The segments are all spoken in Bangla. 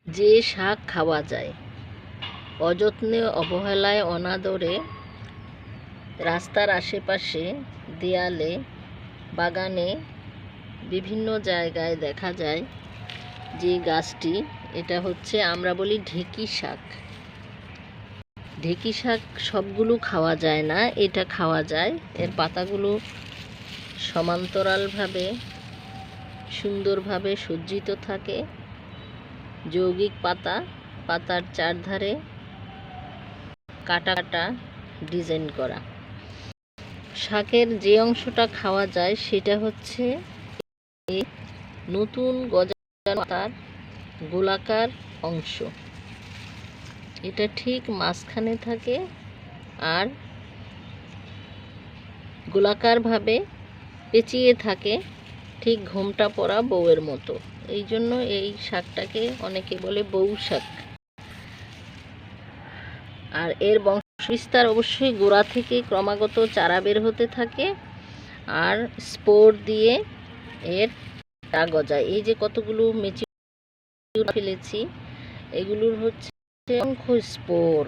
যে শাক খাওয়া যায়, অযত্নে অবহেলায় অনাদরে রাস্তার আশেপাশে, দেয়ালে, বাগানে বিভিন্ন জায়গায় দেখা যায় যে গাছটি, এটা হচ্ছে আমরা বলি ঢেঁকি শাক। ঢেঁকি শাক সবগুলো খাওয়া যায় না, এটা খাওয়া যায়। এর পাতাগুলো সমান্তরালভাবে সুন্দরভাবে সজ্জিত থাকে, যৌগিক পাতা, পাতার চারধারে কাটা কাটা ডিজাইন করা। শাকের যে অংশটা খাওয়া যায় সেটা হচ্ছে এই নতুন গজানো পাতার গোলাকার অংশ। এটা ঠিক মাঝখানে থাকে আর গোলাকারভাবে পেঁচিয়ে থাকে, ঠিক ঘোমটা পরা বউয়ের মতো। এই জন্য এই শাকটাকে অনেকে বলে বউ শাক। আর এর বংশবিস্তার অবশ্যই গোড়া থেকে ক্রমাগত চারা বের হতে থাকে আর স্পোর দিয়ে এর গজায়। এই যে কতগুলো মেচিউর ফেলেছি, এগুলোর হচ্ছে অসংখ্য স্পোর,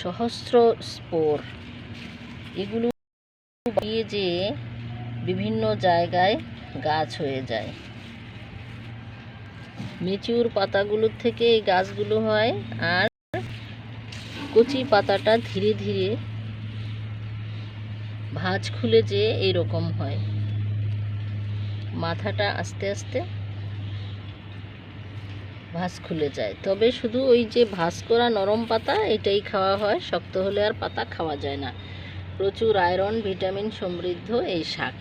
সহস্র স্পোর। এগুলো দিয়ে যে বিভিন্ন জায়গায় গাছ হয়ে যায়। মেচিউর পাতাগুলোর থেকে এই গাছগুলো হয়, আর কচি পাতাটা ধীরে ধীরে ভাঁজ খুলে যে এইরকম হয়। মাথাটা আস্তে আস্তে ভাঁজ খুলে যায়। তবে শুধু ওই যে ভাঁজ করা নরম পাতা এটাই খাওয়া হয়, শক্ত হলে আর পাতা খাওয়া যায় না। প্রচুর আয়রন, ভিটামিন সমৃদ্ধ এই শাক।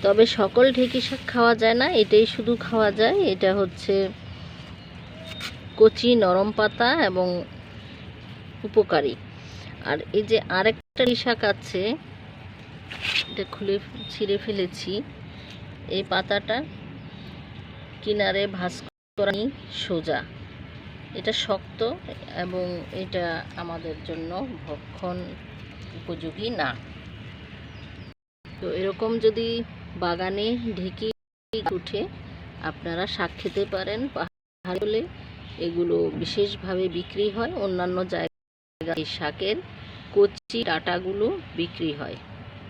তবে সকল ঢেঁকি শাক খাওয়া যায় না, এটাই শুধু খাওয়া যায়। এটা হচ্ছে কচি নরম পাতা এবং উপকারী। আর এই যে আরেকটা শাক আছে, এটা খুলে ছিঁড়ে ফেলেছি। এই পাতাটা কিনারে ভাঁজ করা সোজা, এটা শক্ত এবং এটা আমাদের জন্য ভক্ষণ উপযোগী না। তো এরকম যদি বাগানে ঢেঁকি উঠে আপনারা শাক খেতে পারেন। পাহাড়ে এগুলো বিশেষভাবে বিক্রি হয়, অন্যান্য জায়গায় এই শাকের কচি ডাঁটাগুলো বিক্রি হয়।